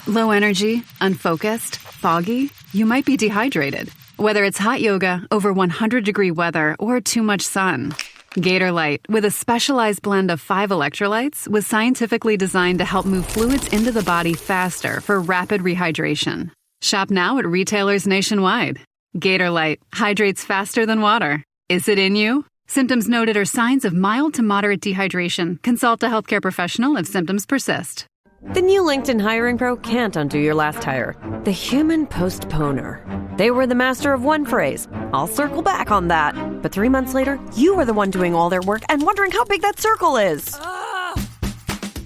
Low energy, unfocused, foggy? You might be dehydrated. Whether it's hot yoga, over 100-degree weather, or too much sun. Gatorlight, with a specialized blend of 5 electrolytes, was scientifically designed to help move fluids into the body faster for rapid rehydration. Shop now at retailers nationwide. Gatorlight hydrates faster than water. Is it in you? Symptoms noted are signs of mild to moderate dehydration. Consult a healthcare professional if symptoms persist. The new LinkedIn Hiring Pro can't undo your last hire. The human postponer. They were the master of one phrase. I'll circle back on that. But 3 months later, you were the one doing all their work and wondering how big that circle is.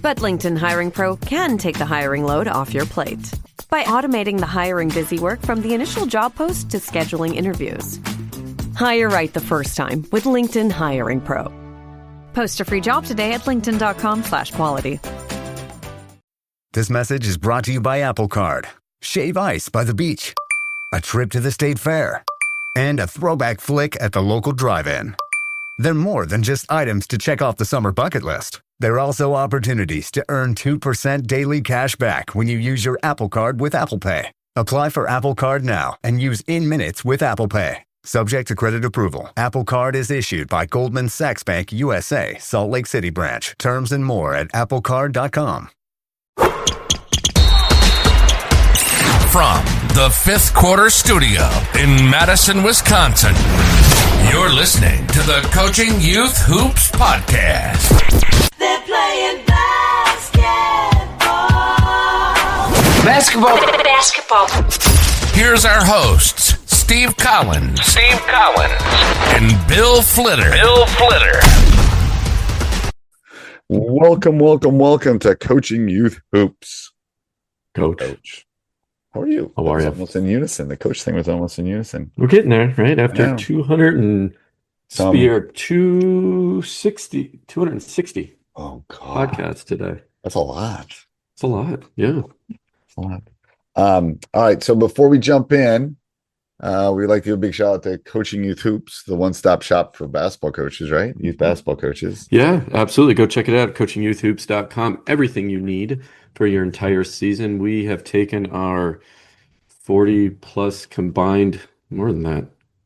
But LinkedIn Hiring Pro can take the hiring load off your plate by automating the hiring busy work from the initial job post to scheduling interviews. Hire right the first time with LinkedIn Hiring Pro. Post a free job today at linkedin.com/quality. This message is brought to you by Apple Card. Shave ice by the beach. A trip to the state fair. And a throwback flick at the local drive-in. They're more than just items to check off the summer bucket list. They're also opportunities to earn 2% daily cash back when you use your Apple Card with Apple Pay. Apply for Apple Card now and use in-minutes with Apple Pay. Subject to credit approval. Apple Card is issued by Goldman Sachs Bank USA, Salt Lake City branch. Terms and more at applecard.com. From the Fifth Quarter Studio in Madison, Wisconsin, you're listening to the Coaching Youth Hoops Podcast. They're playing basketball. Here's our hosts, Steve Collins, and Bill Flitter. Welcome to Coaching Youth Hoops. Coach. How are you? How are you? Almost in unison. The coach thing was almost in unison. We're getting there, right? After 260. Oh, God. Podcasts today. That's a lot. It's a lot. Yeah. It's a lot. All right. So before we jump in, we'd like to give a big shout out to Coaching Youth Hoops, the one-stop shop for basketball coaches, right? Youth basketball coaches. Yeah, absolutely. Go check it out. coachingyouthhoops.com. Everything you need for your entire season. We have taken our 40 plus combined, more than that,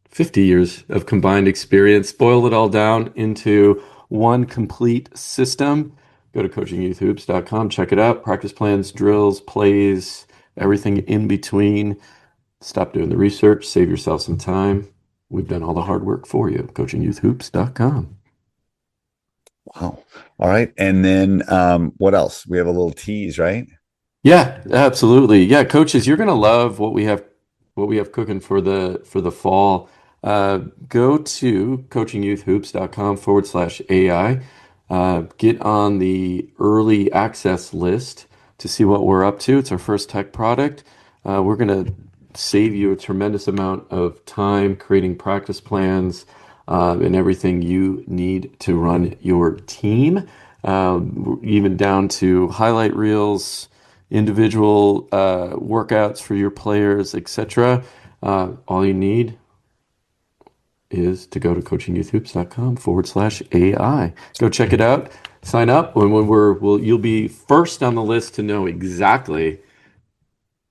50 years of combined experience, boiled it all down into one complete system. Go to coachingyouthhoops.com. Check it out. Practice plans, drills, plays, everything in between. Stop doing the research. Save yourself some time. We've done all the hard work for you. coachingyouthhoops.com. Wow. All right. And then what else? We have a little tease, right? Yeah, absolutely. Yeah, coaches, you're going to love what we have cooking for the fall. Go to coachingyouthhoops.com/AI. Get on the early access list to see what we're up to. It's our first tech product. We're going to save you a tremendous amount of time creating practice plans and everything you need to run your team, even down to highlight reels, individual workouts for your players, etc. All you need is to go to coachingyouthhoops.com/AI. Go check it out. Sign up. You'll be first on the list to know exactly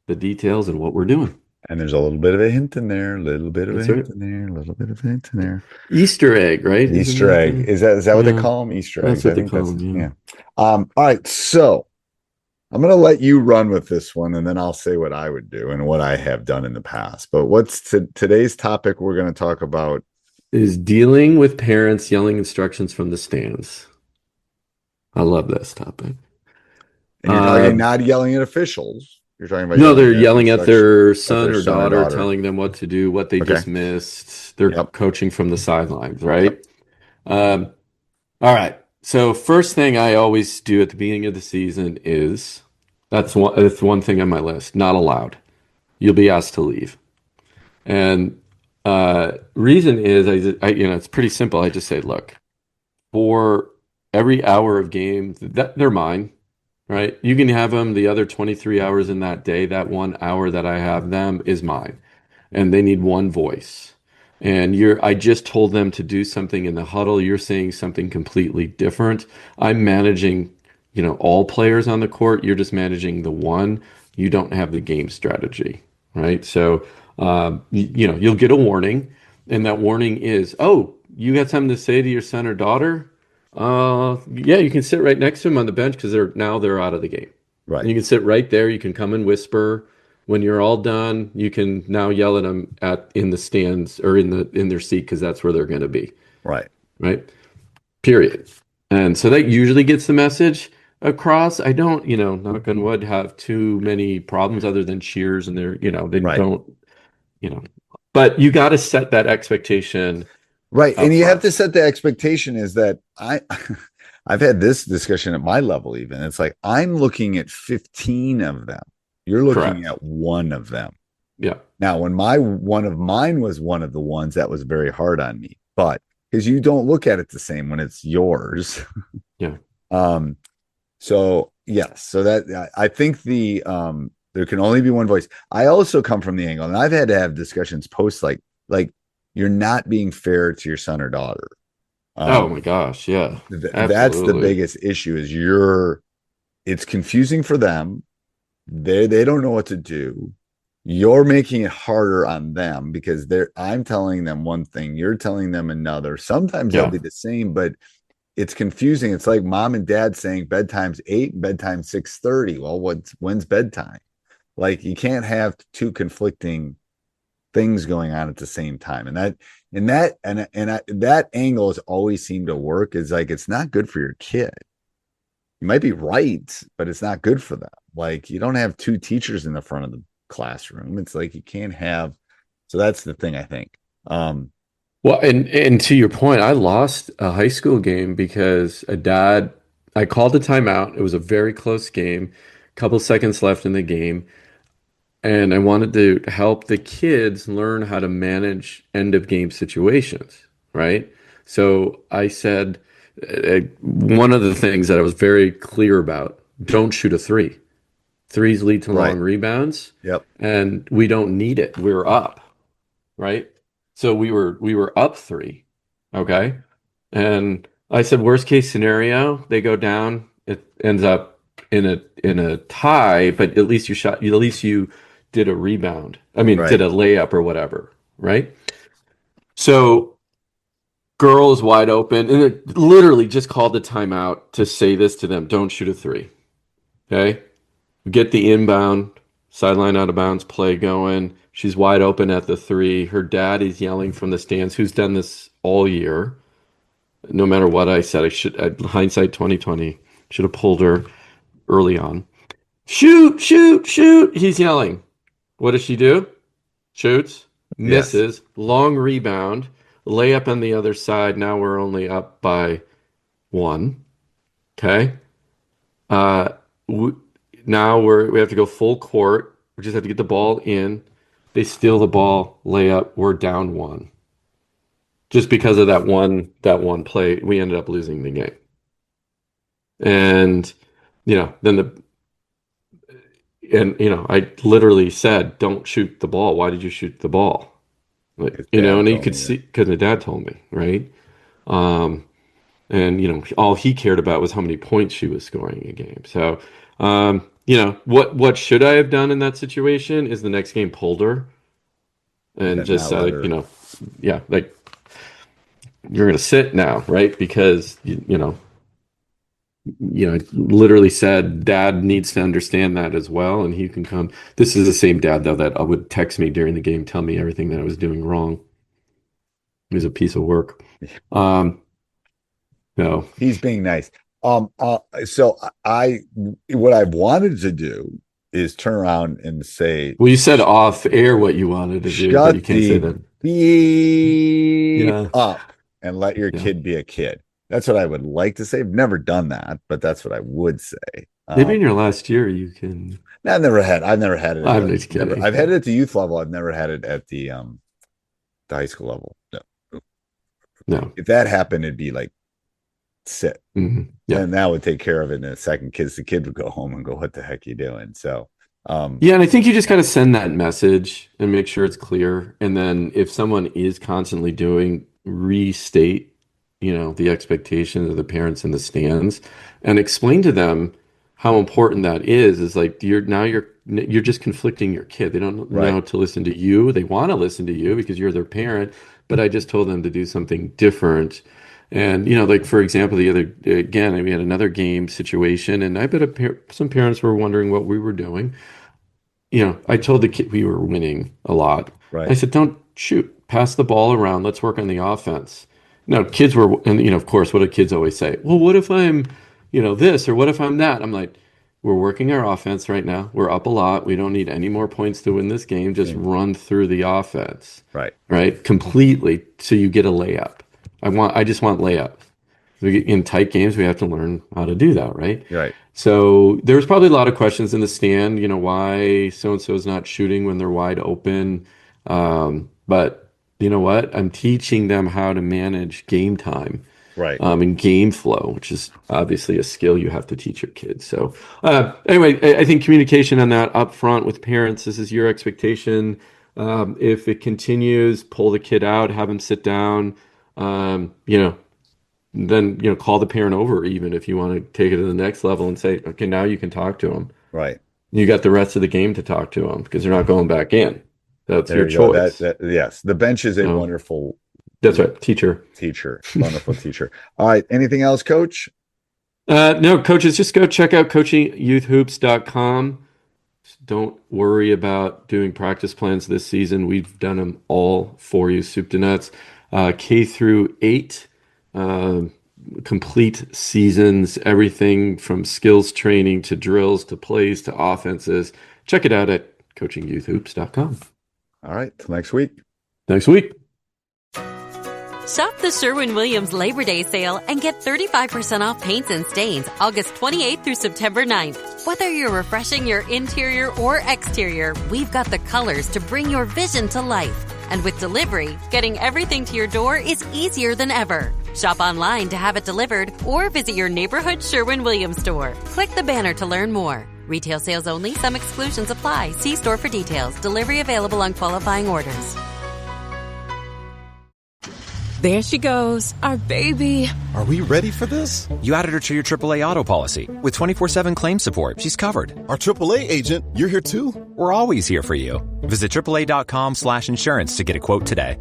the details and what we're doing. And there's a little bit of a hint in there, Easter egg, right? Easter egg. Is that what they call them? Easter eggs. That's what they call them. Yeah. All right. So I'm going to let you run with this one, and then I'll say what I would do and what I have done in the past. But what's today's topic we're going to talk about? Is dealing with parents yelling instructions from the stands. I love this topic. And you're talking not yelling at officials. You're talking about they're yelling at their son or daughter, telling them what to do, what they just missed. They're coaching from the sidelines, right? All right. So first thing I always do at the beginning of the season is that's one thing on my list. Not allowed. You'll be asked to leave. And reason is it's pretty simple. I just say, look, for every hour of game, they're mine. Right? You can have them the other 23 hours in that day. That 1 hour that I have them is mine. And they need one voice. And I just told them to do something in the huddle. You're saying something completely different. I'm managing all players on the court. You're just managing the one. You don't have the game strategy, right? So, you'll get a warning, and that warning is, oh, you got something to say to your son or daughter? Yeah, you can sit right next to him on the bench because they're out of the game. Right. And you can sit right there. You can come and whisper. When you're all done, you can now yell at them in the stands or in their seat because that's where they're going to be. Right. Right. Period. And so that usually gets the message across. I don't, knock on wood, have too many problems other than cheers, and they Right. don't, but you got to set that expectation. Right. And you have to set the expectation is that I've had this discussion at my level, even. It's like, I'm looking at 15 of them. You're looking at one of them. Yeah. Now, when one of mine was one of the ones that was very hard on me, but because you don't look at it the same when it's yours. Yeah. So yes. So that I think there can only be one voice. I also come from the angle, and I've had to have discussions post like you're not being fair to your son or daughter. Oh my gosh. Yeah. That's the biggest issue is it's confusing for them. They don't know what to do. You're making it harder on them because I'm telling them one thing, you're telling them another. Sometimes they'll be the same, but it's confusing. It's like mom and dad saying bedtime's 8 and bedtime's 6:30. Well, when's bedtime? Like, you can't have two conflicting things going on at the same time. And that angle has always seemed to work. Is like, it's not good for your kid. You might be right, but it's not good for them. Like, you don't have two teachers in the front of the classroom. It's like, you can't have. So that's the thing, I think. Well, and to your point, I lost a high school game because I called a timeout. It was a very close game, a couple seconds left in the game. And I wanted to help the kids learn how to manage end of game situations, right? So I said, one of the things that I was very clear about, don't shoot a three. Threes lead to long rebounds. Yep. And we don't need it. We're up, right? So we were up 3. Okay. And I said, worst case scenario, they go down. It ends up in a tie, but at least you did a rebound. I mean, did a layup or whatever, right? So girl is wide open, and it literally just called the timeout to say this to them: don't shoot a 3. Okay, get the inbound, sideline out of bounds play going. She's wide open at the 3. Her dad is yelling from the stands, who's done this all year. No matter what I said, hindsight 2020, should have pulled her early on. Shoot, shoot, shoot. He's yelling. What does she do? Shoots, misses, long rebound, layup on the other side. Now we're only up by 1. Okay. Now we have to go full court. We just have to get the ball in. They steal the ball, layup. We're down 1. Just because of that one play, we ended up losing the game. And I literally said, don't shoot the ball. Why did you shoot the ball? And you could see, because my dad told me, right? And all he cared about was how many points she was scoring a game. So, what should I have done in that situation is the next game pulled her and just said, like, you're going to sit now, right? Because, I literally said, Dad needs to understand that as well, and he can come. This is the same dad, though, that would text me during the game, tell me everything that I was doing wrong. He was a piece of work. No, he's being nice. So what I wanted to do is turn around and say, well, you said off air what you wanted to do, but you can't say that. Up and let your kid be a kid. That's what I would like to say. I've never done that, but that's what I would say. Maybe in your last year you can. I've never had it. I'm just kidding. I've had it at the youth level. I've never had it at the high school level. No. If that happened, it'd be like sit. Mm-hmm. Yeah. And that would take care of it in a second. The kid would go home and go, "What the heck are you doing?" So. And I think you just got to send that message and make sure it's clear. And then if someone is constantly restate the expectations of the parents in the stands and explain to them how important that is like you're just conflicting your kid. They don't know to listen to you. They want to listen to you because you're their parent, but I just told them to do something different. And, like, for example, we had another game situation, and I bet some parents were wondering what we were doing. I told the kid we were winning a lot. Right. I said, don't shoot, pass the ball around. Let's work on the offense. Now, kids were, and, of course, what do kids always say? Well, what if I'm, this, or what if I'm that? I'm like, we're working our offense right now. We're up a lot. We don't need any more points to win this game. Just run through the offense. Right. Completely. So you get a layup. I just want layup. In tight games, we have to learn how to do that. Right. So there's probably a lot of questions in the stand, why so-and-so is not shooting when they're wide open. But you know what? I'm teaching them how to manage game time. And game flow, which is obviously a skill you have to teach your kids. So anyway, I think communication on that up front with parents, this is your expectation. If it continues, pull the kid out, have them sit down, then, call the parent over, even if you want to take it to the next level and say, okay, now you can talk to them. You got the rest of the game to talk to them because they're not going back in. That's your choice. Yes. The bench is a wonderful. That's right. Teacher. Wonderful teacher. All right. Anything else, Coach? No, coaches, just go check out coachingyouthhoops.com. Don't worry about doing practice plans this season. We've done them all for you, soup to nuts. K through 8, complete seasons, everything from skills training to drills to plays to offenses. Check it out at coachingyouthhoops.com. All right. Till next week. Shop the Sherwin-Williams Labor Day sale and get 35% off paints and stains August 28th through September 9th. Whether you're refreshing your interior or exterior, we've got the colors to bring your vision to life. And with delivery, getting everything to your door is easier than ever. Shop online to have it delivered or visit your neighborhood Sherwin-Williams store. Click the banner to learn more. Retail sales only. Some exclusions apply. See store for details. Delivery available on qualifying orders. There she goes, our baby. Are we ready for this? You added her to your AAA auto policy. With 24/7 claim support, she's covered. Our AAA agent, you're here too? We're always here for you. Visit AAA.com/insurance to get a quote today.